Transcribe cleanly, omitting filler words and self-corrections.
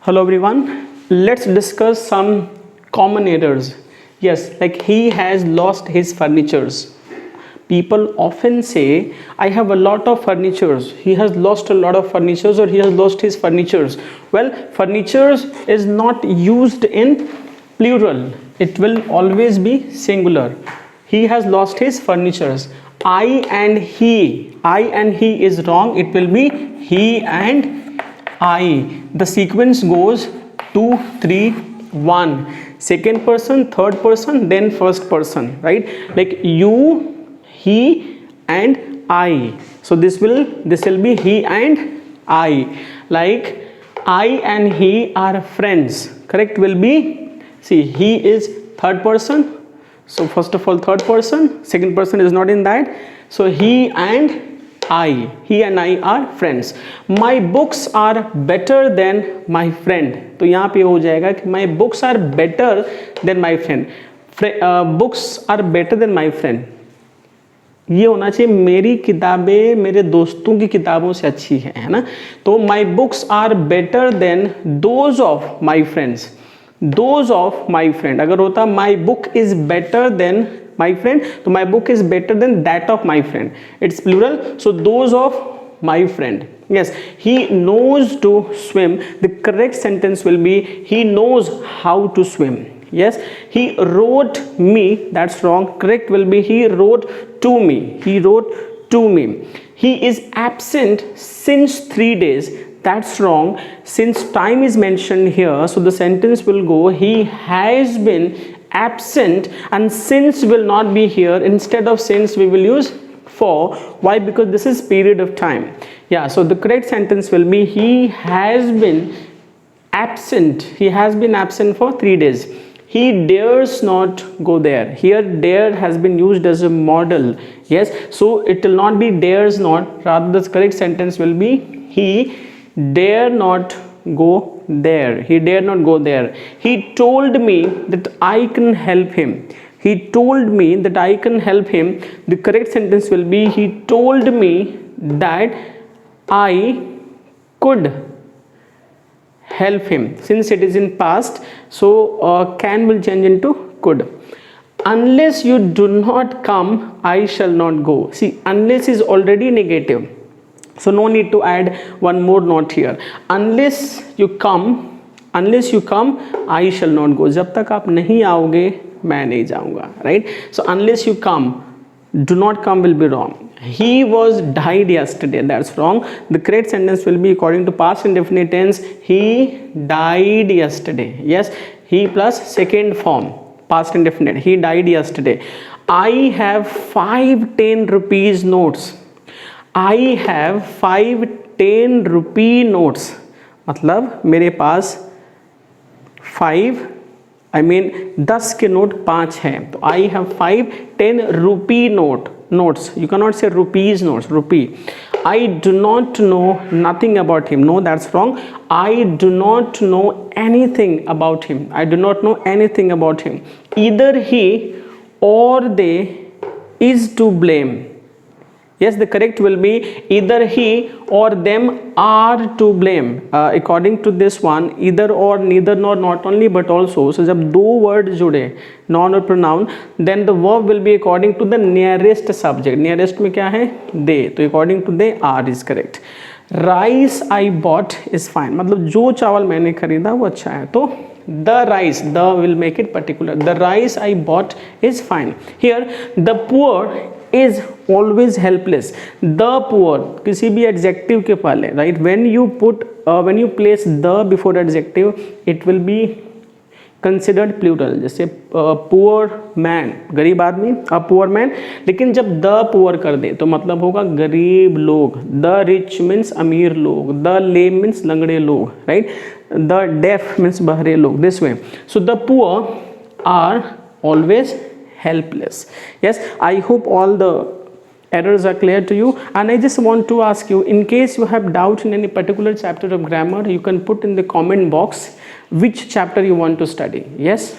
Hello everyone. Let's discuss some common errors. Yes, like he has lost his furnitures. People often say, I have a lot of furnitures. He has lost a lot of furnitures or he has lost his furnitures. Well, furnitures is not used in plural. It will always be singular. He has lost his furnitures. I and he is wrong. It will be he and I. The sequence goes 2, 3, 1. Second person, third person, then first person, right? Like you, he, and I. So this will be he and I. Like I and he are friends. Correct will be, see, he is third person. So first of all, third person. Second person is not in that. So he and I are friends. My books are better than my friend. तो यहाँ पे हो जाएगा कि my books are better than my friend. Books are better than my friend. ये होना चाहिए मेरी किताबें मेरे दोस्तों की किताबों से अच्छी है ना? तो my books are better than those of my friends. Those of my friend. अगर होता my book is better than my friend, so my book is better than that of my friend. It's plural, so those of my friend. Yes, he knows to swim. The correct sentence will be he knows how to swim. Yes, he wrote me. That's wrong. Correct will be he wrote to me. He wrote to me. He is absent since 3 days. That's wrong. Since time is mentioned here, so the sentence will go he has been absent, and since will not be here. Instead of since we will use for. Why? Because this is period of time. Yeah, so the correct sentence will be he has been absent. He has been absent for 3 days. He dares not go there. Here dare has been used as a model. Yes, so it will not be dares not, rather the correct sentence will be he dare not go there. He dare not go there. He told me that I can help him. He told me that I can help him. The correct sentence will be he told me that I could help him. Since it is in past, so can will change into could. Unless you do not come, I shall not go. See, unless is already negative. So no need to add one more note here. Unless you come, I shall not go. जब तक आप नहीं आओगे, मैं नहीं जाऊँगा. Right? So unless you come, do not come will be wrong. He was died yesterday. That's wrong. The correct sentence will be according to past indefinite tense. He died yesterday. Yes, he plus second form. Past indefinite. He died yesterday. I have 5 10 rupees notes. I have 5 10 rupee notes. मतलब मेरे पास 10 के note 5 हैं. तो I have 5 10 rupee notes. You cannot say rupees notes. Rupee. I do not know nothing about him. No, that's wrong. I do not know anything about him. I do not know anything about him. Either he or they is to blame. Yes, the correct will be either he or them are to blame. According to this one, either or, neither nor, not only but also. So जब दो word जुड़े, noun or pronoun, then the verb will be according to the nearest subject. Nearest में क्या है? They. तो according to they are is correct. Rice I bought is fine. मतलब जो चावल मैंने खरीदा वो अच्छा है. तो the rice, the will make it particular. The rice I bought is fine. Here the poor is always helpless. The poor किसी भी adjective के पहले, right? When you place the before adjective, it will be considered plural. जैसे poor man, गरीब आदमी, a poor man. लेकिन जब the poor कर दे तो मतलब होगा गरीब लोग. The rich means अमीर लोग. The lame means लंगड़े लोग, right? The deaf means बहरे लोग. This way. So the poor are always helpless. Yes, I hope all the errors are clear to you, and I just want to ask you, in case you have doubt in any particular chapter of grammar, you can put in the comment box which chapter you want to study. Yes.